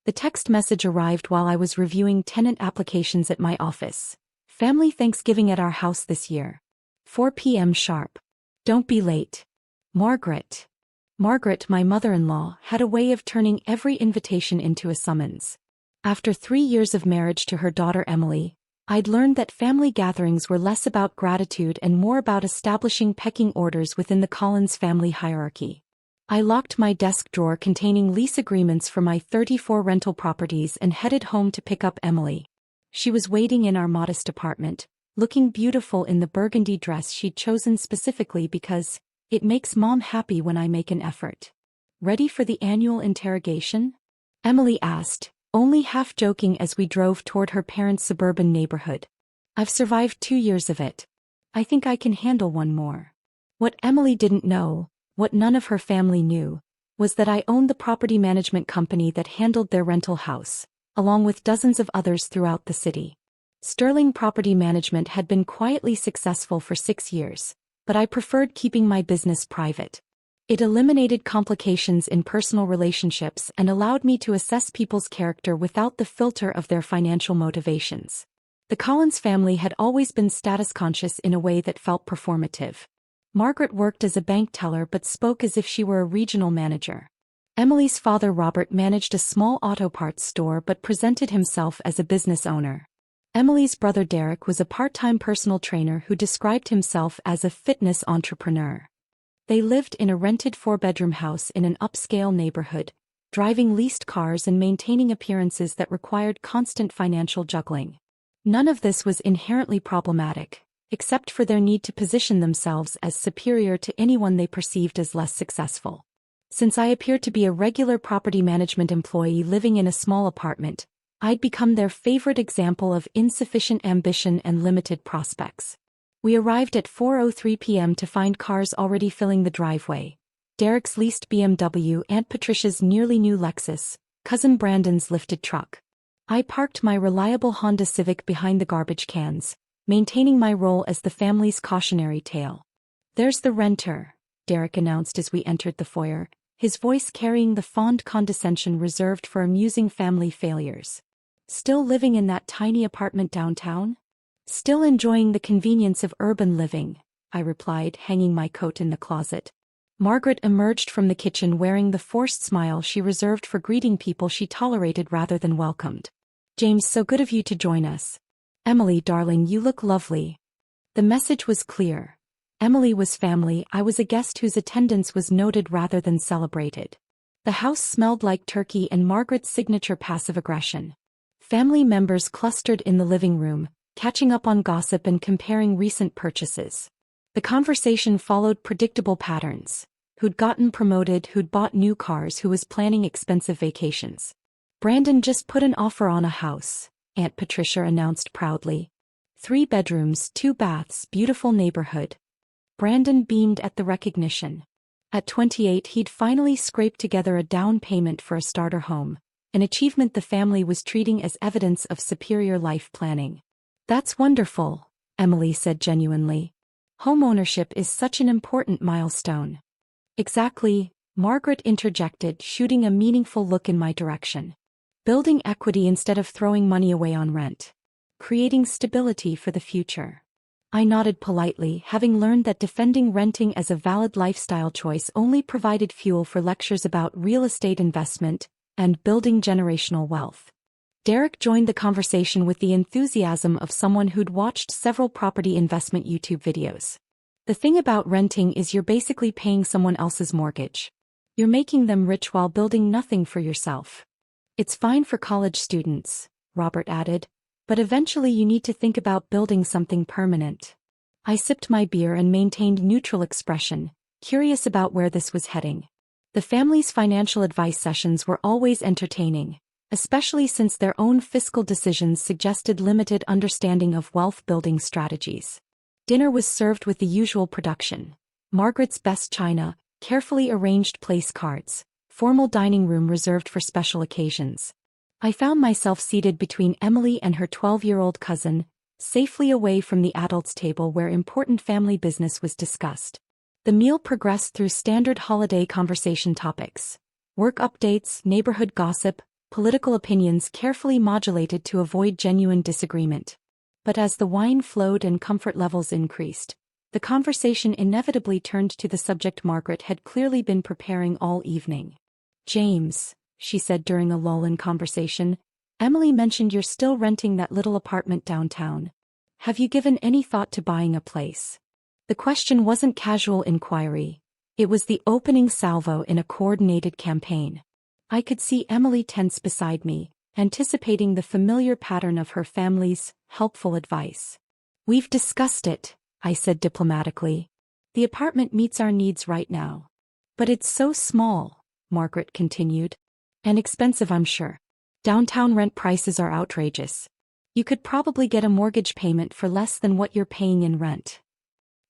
The text message arrived while I was reviewing tenant applications at my office. Family Thanksgiving at our house this year. 4 p.m. sharp. Don't be late. Margaret. Margaret, my mother-in-law, had a way of turning every invitation into a summons. After 3 years of marriage to her daughter Emily, I'd learned that family gatherings were less about gratitude and more about establishing pecking orders within the Collins family hierarchy. I locked my desk drawer containing lease agreements for my 34 rental properties and headed home to pick up Emily. She was waiting in our modest apartment, looking beautiful in the burgundy dress she'd chosen specifically because it makes Mom happy when I make an effort. Ready for the annual interrogation? Emily asked, only half joking as we drove toward her parents' suburban neighborhood. I've survived 2 years of it. I think I can handle one more. What Emily didn't know, what none of her family knew, was that I owned the property management company that handled their rental house, along with dozens of others throughout the city. Sterling Property Management had been quietly successful for 6 years, but I preferred keeping my business private. It eliminated complications in personal relationships and allowed me to assess people's character without the filter of their financial motivations. The Collins family had always been status-conscious in a way that felt performative. Margaret worked as a bank teller but spoke as if she were a regional manager. Emily's father Robert managed a small auto parts store but presented himself as a business owner. Emily's brother Derek was a part-time personal trainer who described himself as a fitness entrepreneur. They lived in a rented 4-bedroom house in an upscale neighborhood, driving leased cars and maintaining appearances that required constant financial juggling. None of this was inherently problematic, except for their need to position themselves as superior to anyone they perceived as less successful. Since I appeared to be a regular property management employee living in a small apartment, I'd become their favorite example of insufficient ambition and limited prospects. We arrived at 4:03 p.m. to find cars already filling the driveway. Derek's leased BMW, Aunt Patricia's nearly new Lexus, Cousin Brandon's lifted truck. I parked my reliable Honda Civic behind the garbage cans, maintaining my role as the family's cautionary tale. There's the renter, Derek announced as we entered the foyer, his voice carrying the fond condescension reserved for amusing family failures. Still living in that tiny apartment downtown? Still enjoying the convenience of urban living, I replied, hanging my coat in the closet. Margaret emerged from the kitchen wearing the forced smile she reserved for greeting people she tolerated rather than welcomed. James, so good of you to join us. Emily, darling, you look lovely. The message was clear. Emily was family, I was a guest whose attendance was noted rather than celebrated. The house smelled like turkey and Margaret's signature passive aggression. Family members clustered in the living room, catching up on gossip and comparing recent purchases. The conversation followed predictable patterns. Who'd gotten promoted, who'd bought new cars, who was planning expensive vacations. Brandon just put an offer on a house, Aunt Patricia announced proudly. 3 bedrooms, 2 baths, beautiful neighborhood. Brandon beamed at the recognition. At 28 he'd finally scraped together a down payment for a starter home, an achievement the family was treating as evidence of superior life planning. That's wonderful, Emily said genuinely. Homeownership is such an important milestone. Exactly, Margaret interjected, shooting a meaningful look in my direction. Building equity instead of throwing money away on rent. Creating stability for the future. I nodded politely, having learned that defending renting as a valid lifestyle choice only provided fuel for lectures about real estate investment and building generational wealth. Derek joined the conversation with the enthusiasm of someone who'd watched several property investment YouTube videos. The thing about renting is you're basically paying someone else's mortgage. You're making them rich while building nothing for yourself. It's fine for college students, Robert added, but eventually you need to think about building something permanent. I sipped my beer and maintained neutral expression, curious about where this was heading. The family's financial advice sessions were always entertaining, especially since their own fiscal decisions suggested limited understanding of wealth-building strategies. Dinner was served with the usual production. Margaret's best china, carefully arranged place cards, formal dining room reserved for special occasions. I found myself seated between Emily and her 12-year-old cousin, safely away from the adults' table where important family business was discussed. The meal progressed through standard holiday conversation topics. Work updates, neighborhood gossip, political opinions carefully modulated to avoid genuine disagreement. But as the wine flowed and comfort levels increased, the conversation inevitably turned to the subject Margaret had clearly been preparing all evening. "James," she said during a lull in conversation, "Emily mentioned you're still renting that little apartment downtown. Have you given any thought to buying a place?" The question wasn't casual inquiry. It was the opening salvo in a coordinated campaign. I could see Emily tense beside me, anticipating the familiar pattern of her family's helpful advice. "We've discussed it," I said diplomatically. "The apartment meets our needs right now." "But it's so small," Margaret continued. "And expensive, I'm sure. Downtown rent prices are outrageous. You could probably get a mortgage payment for less than what you're paying in rent."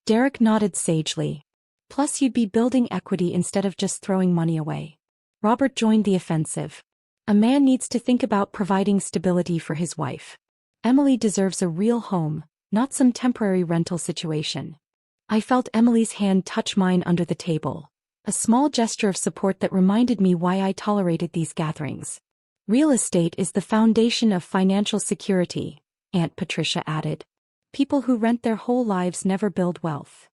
Derek nodded sagely. "Plus you'd be building equity instead of just throwing money away." Robert joined the offensive. "A man needs to think about providing stability for his wife. Emily deserves a real home, not some temporary rental situation." I felt Emily's hand touch mine under the table, a small gesture of support that reminded me why I tolerated these gatherings. "Real estate is the foundation of financial security," Aunt Patricia added. "People who rent their whole lives never build wealth."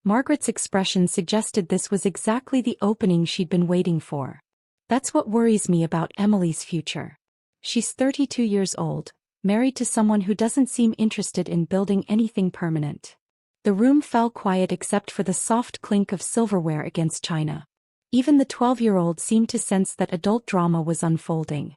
Margaret's expression suggested this was exactly the opening she'd been waiting for. "That's what worries me about Emily's future. She's 32 years old, married to someone who doesn't seem interested in building anything permanent." The room fell quiet except for the soft clink of silverware against china. Even the 12-year-old seemed to sense that adult drama was unfolding.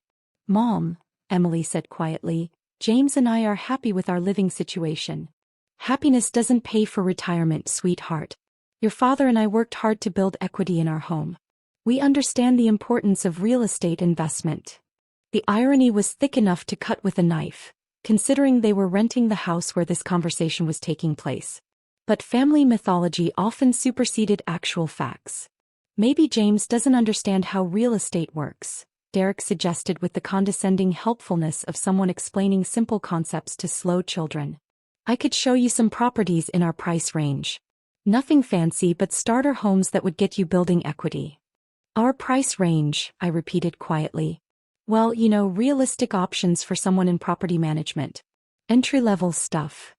"Mom," Emily said quietly, "James and I are happy with our living situation." "Happiness doesn't pay for retirement, sweetheart. Your father and I worked hard to build equity in our home. We understand the importance of real estate investment." The irony was thick enough to cut with a knife, considering they were renting the house where this conversation was taking place. But family mythology often superseded actual facts. "Maybe James doesn't understand how real estate works," Derek suggested with the condescending helpfulness of someone explaining simple concepts to slow children. "I could show you some properties in our price range. Nothing fancy but starter homes that would get you building equity." "Our price range," I repeated quietly. "Well, realistic options for someone in property management. Entry-level stuff."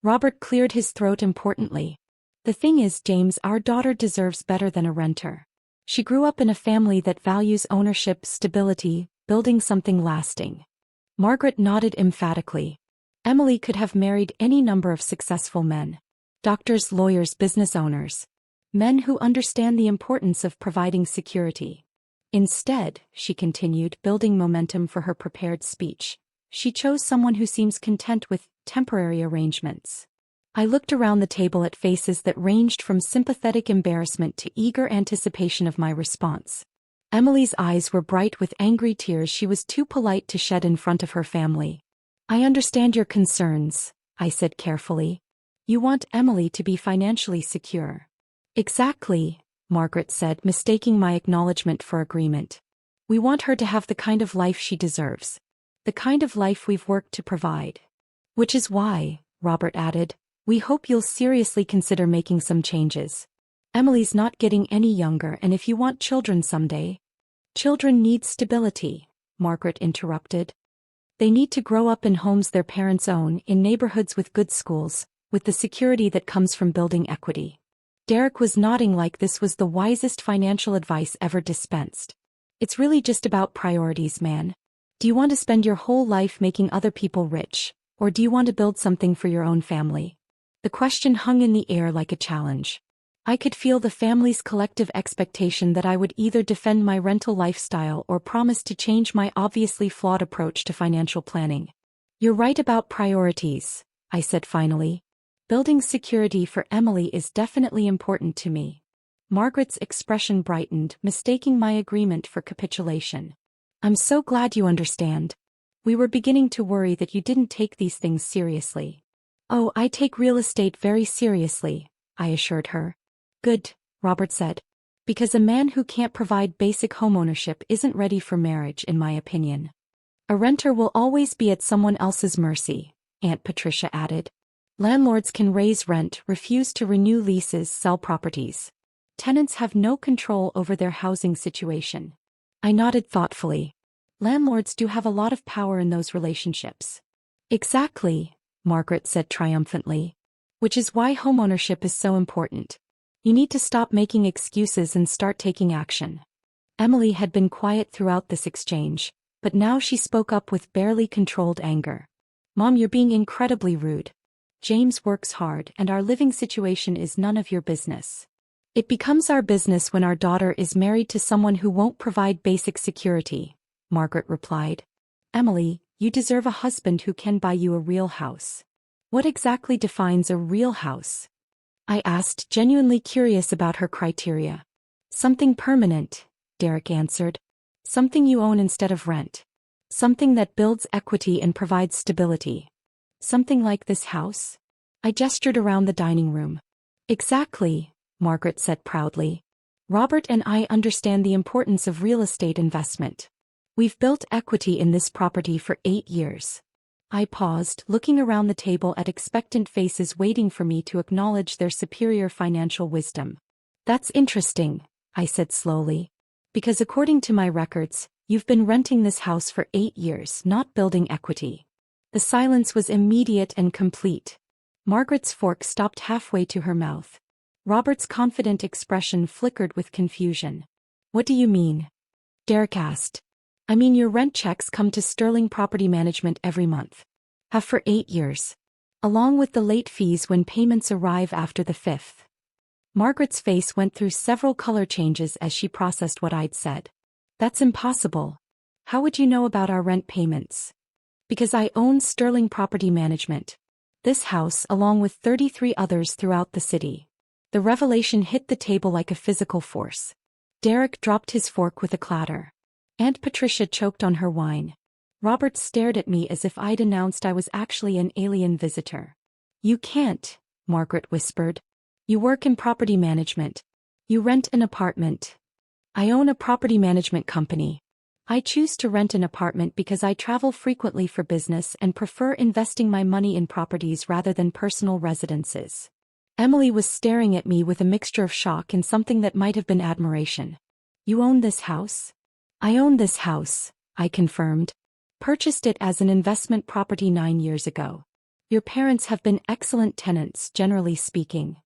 Robert cleared his throat importantly. "The thing is, James, our daughter deserves better than a renter. She grew up in a family that values ownership, stability, building something lasting." Margaret nodded emphatically. Emily could have married any number of successful men. Doctors, lawyers, business owners. Men who understand the importance of providing security. Instead, she continued, building momentum for her prepared speech, she chose someone who seems content with temporary arrangements. I looked around the table at faces that ranged from sympathetic embarrassment to eager anticipation of my response. Emily's eyes were bright with angry tears she was too polite to shed in front of her family. "I understand your concerns," I said carefully. "You want Emily to be financially secure." "Exactly," Margaret said, mistaking my acknowledgement for agreement. "We want her to have the kind of life she deserves. The kind of life we've worked to provide. Which is why," Robert added, "we hope you'll seriously consider making some changes. Emily's not getting any younger, and if you want children someday—" "Children need stability," Margaret interrupted. "They need to grow up in homes their parents own, in neighborhoods with good schools, with the security that comes from building equity." Derek was nodding like this was the wisest financial advice ever dispensed. "It's really just about priorities, man. Do you want to spend your whole life making other people rich, or do you want to build something for your own family?" The question hung in the air like a challenge. I could feel the family's collective expectation that I would either defend my rental lifestyle or promise to change my obviously flawed approach to financial planning. "You're right about priorities," I said finally. "Building security for Emily is definitely important to me." Margaret's expression brightened, mistaking my agreement for capitulation. "I'm so glad you understand. We were beginning to worry that you didn't take these things seriously." "Oh, I take real estate very seriously," I assured her. "Good," Robert said. "Because a man who can't provide basic homeownership isn't ready for marriage, in my opinion." "A renter will always be at someone else's mercy," Aunt Patricia added. "Landlords can raise rent, refuse to renew leases, sell properties. Tenants have no control over their housing situation." I nodded thoughtfully. Landlords do have a lot of power in those relationships. Exactly, Margaret said triumphantly. Which is why homeownership is so important. You need to stop making excuses and start taking action. Emily had been quiet throughout this exchange, but now she spoke up with barely controlled anger. Mom, you're being incredibly rude. James works hard and our living situation is none of your business. It becomes our business when our daughter is married to someone who won't provide basic security, Margaret replied. Emily, you deserve a husband who can buy you a real house. What exactly defines a real house? I asked, genuinely curious about her criteria. Something permanent, Derek answered. Something you own instead of rent. Something that builds equity and provides stability. Something like this house? I gestured around the dining room. Exactly, Margaret said proudly. Robert and I understand the importance of real estate investment. We've built equity in this property for 8 years. I paused, looking around the table at expectant faces waiting for me to acknowledge their superior financial wisdom. That's interesting, I said slowly. Because according to my records, you've been renting this house for 8 years, not building equity. The silence was immediate and complete. Margaret's fork stopped halfway to her mouth. Robert's confident expression flickered with confusion. What do you mean? Derek asked. I mean your rent checks come to Sterling Property Management every month. Have for 8 years. Along with the late fees when payments arrive after the 5th. Margaret's face went through several color changes as she processed what I'd said. That's impossible. How would you know about our rent payments? Because I own Sterling Property Management. This house along with 33 others throughout the city. The revelation hit the table like a physical force. Derek dropped his fork with a clatter. Aunt Patricia choked on her wine. Robert stared at me as if I'd announced I was actually an alien visitor. You can't, Margaret whispered. You work in property management. You rent an apartment. I own a property management company. I choose to rent an apartment because I travel frequently for business and prefer investing my money in properties rather than personal residences. Emily was staring at me with a mixture of shock and something that might have been admiration. You own this house? I own this house, I confirmed. Purchased it as an investment property 9 years ago. Your parents have been excellent tenants, generally speaking.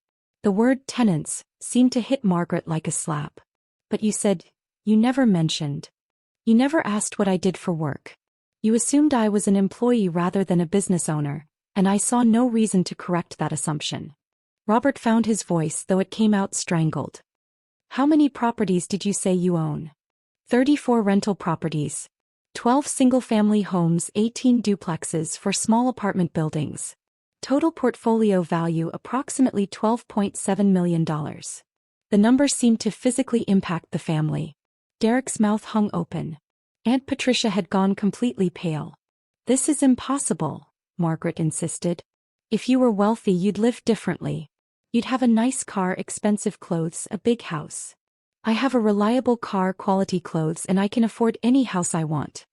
The word tenants seemed to hit Margaret like a slap. But you said, you never mentioned. You never asked what I did for work. You assumed I was an employee rather than a business owner, and I saw no reason to correct that assumption. Robert found his voice, though it came out strangled. How many properties did you say you own? 34 rental properties. 12 single-family homes, 18 duplexes for small apartment buildings. Total portfolio value approximately $12.7 million. The number seemed to physically impact the family. Derek's mouth hung open. Aunt Patricia had gone completely pale. This is impossible, Margaret insisted. If you were wealthy, you'd live differently. You'd have a nice car, expensive clothes, a big house. I have a reliable car, quality clothes, and I can afford any house I want.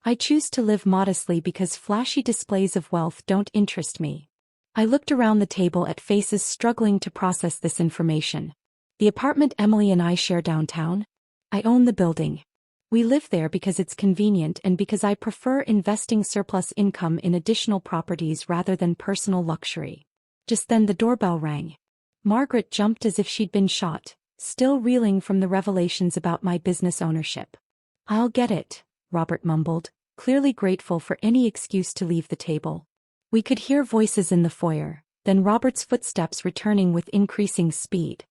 I choose to live modestly because flashy displays of wealth don't interest me. I looked around the table at faces struggling to process this information. The apartment Emily and I share downtown? I own the building. We live there because it's convenient and because I prefer investing surplus income in additional properties rather than personal luxury. Just then the doorbell rang. Margaret jumped as if she'd been shot, still reeling from the revelations about my business ownership. I'll get it, Robert mumbled, clearly grateful for any excuse to leave the table. We could hear voices in the foyer, then Robert's footsteps returning with increasing speed.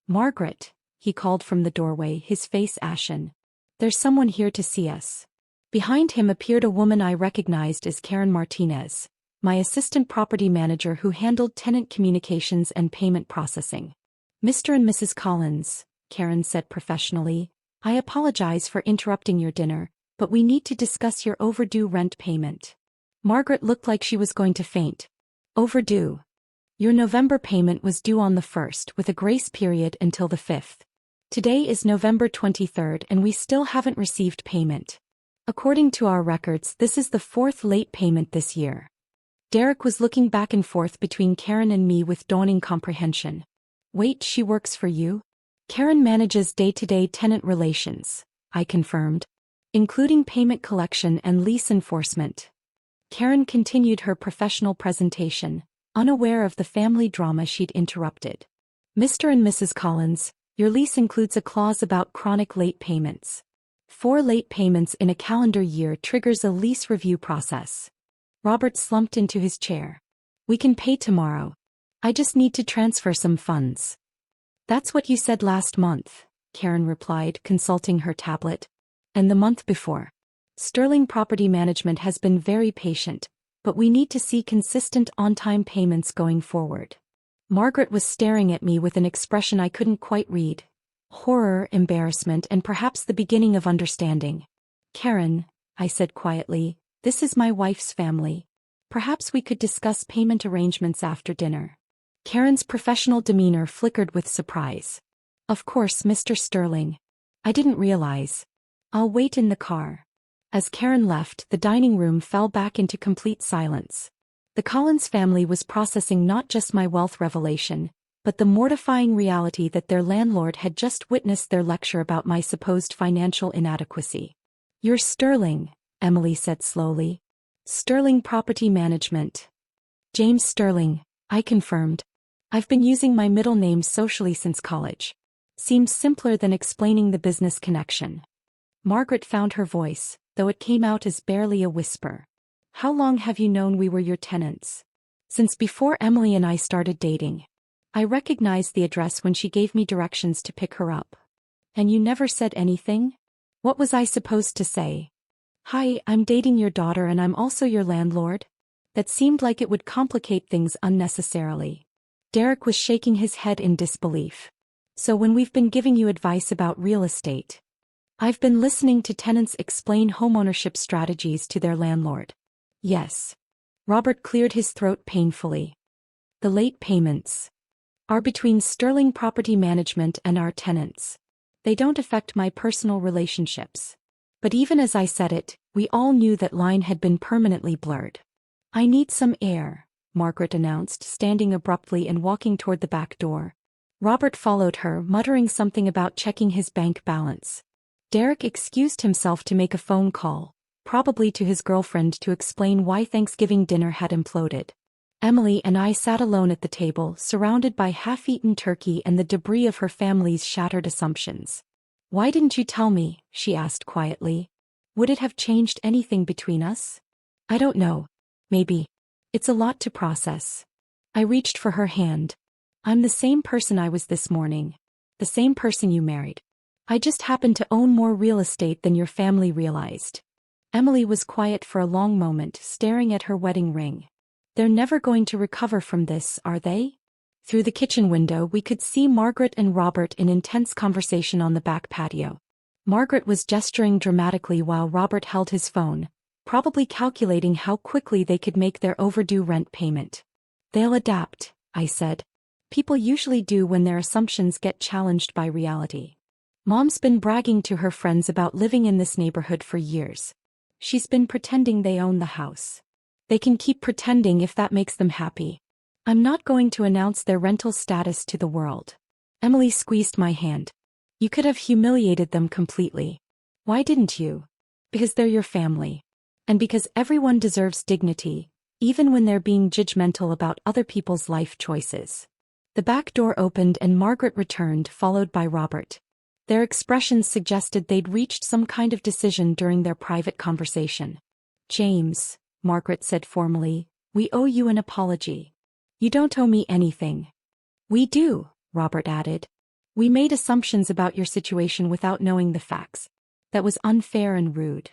Margaret, he called from the doorway, his face ashen. There's someone here to see us. Behind him appeared a woman I recognized as Karen Martinez, my assistant property manager who handled tenant communications and payment processing. Mr. and Mrs. Collins, Karen said professionally, I apologize for interrupting your dinner, but we need to discuss your overdue rent payment. Margaret looked like she was going to faint. Overdue. Your November payment was due on the 1st with a grace period until the 5th. Today is November 23rd and we still haven't received payment. According to our records, this is the 4th late payment this year. Derek was looking back and forth between Karen and me with dawning comprehension. Wait, she works for you? Karen manages day-to-day tenant relations, I confirmed. including payment collection and lease enforcement. Karen continued her professional presentation, unaware of the family drama she'd interrupted. Mr. and Mrs. Collins, your lease includes a clause about chronic late payments. 4 late payments in a calendar year triggers a lease review process. Robert slumped into his chair. We can pay tomorrow. I just need to transfer some funds. That's what you said last month, Karen replied, consulting her tablet. And the month before. Sterling Property Management has been very patient, but we need to see consistent on-time payments going forward. Margaret was staring at me with an expression I couldn't quite read. Horror, embarrassment, and perhaps the beginning of understanding. Karen, I said quietly, this is my wife's family. Perhaps we could discuss payment arrangements after dinner. Karen's professional demeanor flickered with surprise. Of course, Mr. Sterling. I didn't realize. I'll wait in the car. As Karen left, the dining room fell back into complete silence. The Collins family was processing not just my wealth revelation, but the mortifying reality that their landlord had just witnessed their lecture about my supposed financial inadequacy. You're Sterling, Emily said slowly. Sterling Property Management. James Sterling, I confirmed. I've been using my middle name socially since college. Seems simpler than explaining the business connection. Margaret found her voice, though it came out as barely a whisper. How long have you known we were your tenants? Since before Emily and I started dating. I recognized the address when she gave me directions to pick her up. And you never said anything? What was I supposed to say? Hi, I'm dating your daughter and I'm also your landlord? That seemed like it would complicate things unnecessarily. Derek was shaking his head in disbelief. So when we've been giving you advice about real estate, I've been listening to tenants explain homeownership strategies to their landlord. Yes. Robert cleared his throat painfully. The late payments are between Sterling Property Management and our tenants. They don't affect my personal relationships. But even as I said it, we all knew that line had been permanently blurred. I need some air, Margaret announced, standing abruptly and walking toward the back door. Robert followed her, muttering something about checking his bank balance. Derek excused himself to make a phone call, probably to his girlfriend, to explain why Thanksgiving dinner had imploded. Emily and I sat alone at the table, surrounded by half-eaten turkey and the debris of her family's shattered assumptions. Why didn't you tell me? She asked quietly. Would it have changed anything between us? I don't know. Maybe. It's a lot to process. I reached for her hand. I'm the same person I was this morning. The same person you married. I just happen to own more real estate than your family realized. Emily was quiet for a long moment, staring at her wedding ring. They're never going to recover from this, are they? Through the kitchen window we could see Margaret and Robert in intense conversation on the back patio. Margaret was gesturing dramatically while Robert held his phone, probably calculating how quickly they could make their overdue rent payment. They'll adapt, I said. People usually do when their assumptions get challenged by reality. Mom's been bragging to her friends about living in this neighborhood for years. She's been pretending they own the house. They can keep pretending if that makes them happy. I'm not going to announce their rental status to the world. Emily squeezed my hand. You could have humiliated them completely. Why didn't you? Because they're your family. And because everyone deserves dignity, even when they're being judgmental about other people's life choices. The back door opened and Margaret returned, followed by Robert. Their expressions suggested they'd reached some kind of decision during their private conversation. James, Margaret said formally, we owe you an apology. You don't owe me anything. We do, Robert added. We made assumptions about your situation without knowing the facts. That was unfair and rude.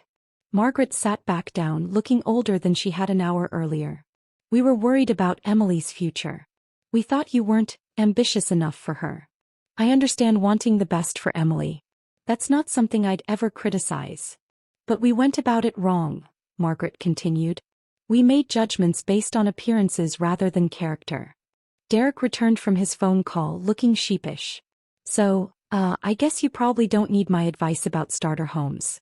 Margaret sat back down, looking older than she had an hour earlier. We were worried about Emily's future. We thought you weren't ambitious enough for her. I understand wanting the best for Emily. That's not something I'd ever criticize. But we went about it wrong, Margaret continued. We made judgments based on appearances rather than character. Derek returned from his phone call, looking sheepish. So, I guess you probably don't need my advice about starter homes.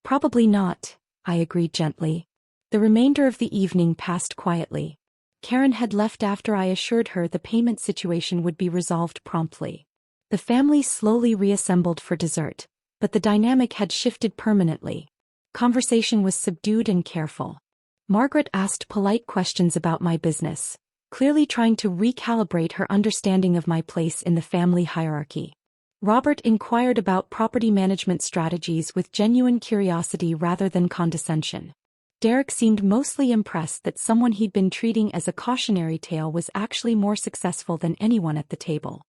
Probably not, I agreed gently. The remainder of the evening passed quietly. Karen had left after I assured her the payment situation would be resolved promptly. The family slowly reassembled for dessert, but the dynamic had shifted permanently. Conversation was subdued and careful. Margaret asked polite questions about my business, clearly trying to recalibrate her understanding of my place in the family hierarchy. Robert inquired about property management strategies with genuine curiosity rather than condescension. Derek seemed mostly impressed that someone he'd been treating as a cautionary tale was actually more successful than anyone at the table.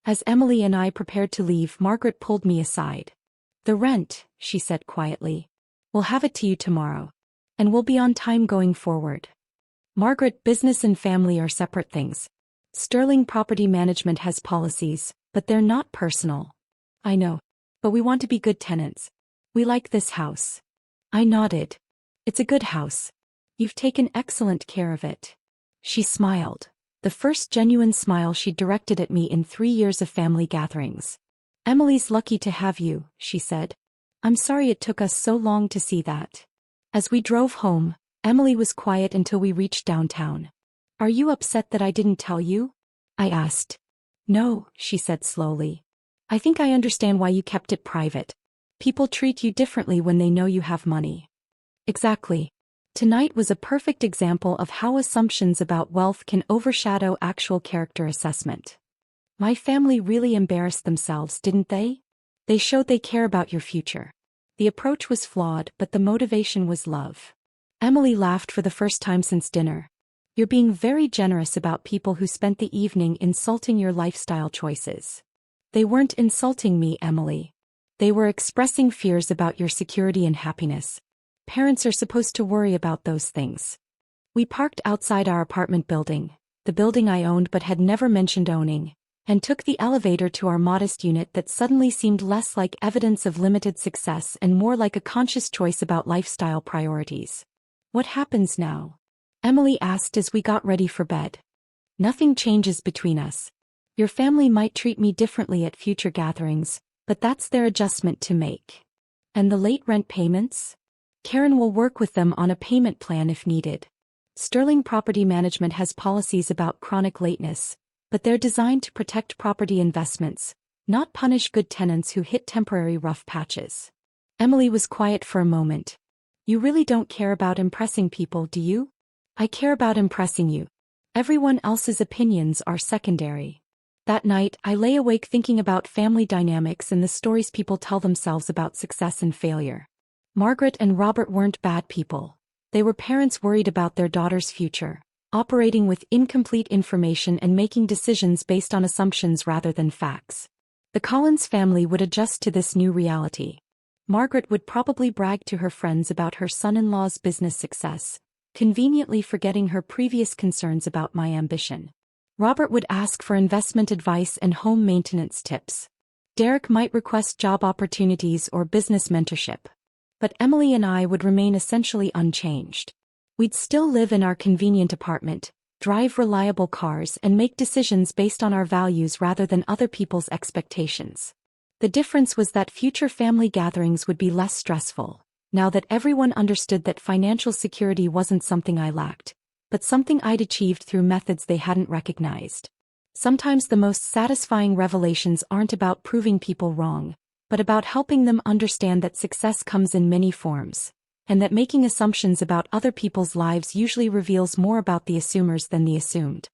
As Emily and I prepared to leave, Margaret pulled me aside. "The rent," she said quietly. "We'll have it to you tomorrow. And we'll be on time going forward." "Margaret, business and family are separate things. Sterling Property Management has policies, but they're not personal." "I know. But we want to be good tenants. We like this house." I nodded. "It's a good house. You've taken excellent care of it." She smiled. The first genuine smile she'd directed at me in 3 years of family gatherings. "Emily's lucky to have you," she said. "I'm sorry it took us so long to see that." As we drove home, Emily was quiet until we reached downtown. "Are you upset that I didn't tell you?" I asked. "No," she said slowly. "I think I understand why you kept it private. People treat you differently when they know you have money." Exactly. Tonight was a perfect example of how assumptions about wealth can overshadow actual character assessment. "My family really embarrassed themselves, didn't they? They showed they care about your future." The approach was flawed, but the motivation was love. Emily laughed for the first time since dinner. "You're being very generous about people who spent the evening insulting your lifestyle choices." "They weren't insulting me, Emily. They were expressing fears about your security and happiness. Parents are supposed to worry about those things." We parked outside our apartment building, the building I owned but had never mentioned owning, and took the elevator to our modest unit that suddenly seemed less like evidence of limited success and more like a conscious choice about lifestyle priorities. "What happens now?" Emily asked as we got ready for bed. "Nothing changes between us. Your family might treat me differently at future gatherings, but that's their adjustment to make." "And the late rent payments?" "Karen will work with them on a payment plan if needed. Sterling Property Management has policies about chronic lateness, but they're designed to protect property investments, not punish good tenants who hit temporary rough patches." Emily was quiet for a moment. "You really don't care about impressing people, do you?" "I care about impressing you. Everyone else's opinions are secondary." That night, I lay awake thinking about family dynamics and the stories people tell themselves about success and failure. Margaret and Robert weren't bad people. They were parents worried about their daughter's future, operating with incomplete information and making decisions based on assumptions rather than facts. The Collins family would adjust to this new reality. Margaret would probably brag to her friends about her son-in-law's business success, conveniently forgetting her previous concerns about my ambition. Robert would ask for investment advice and home maintenance tips. Derek might request job opportunities or business mentorship. But Emily and I would remain essentially unchanged. We'd still live in our convenient apartment, drive reliable cars, and make decisions based on our values rather than other people's expectations. The difference was that future family gatherings would be less stressful, now that everyone understood that financial security wasn't something I lacked, but something I'd achieved through methods they hadn't recognized. Sometimes the most satisfying revelations aren't about proving people wrong, but about helping them understand that success comes in many forms, and that making assumptions about other people's lives usually reveals more about the assumers than the assumed.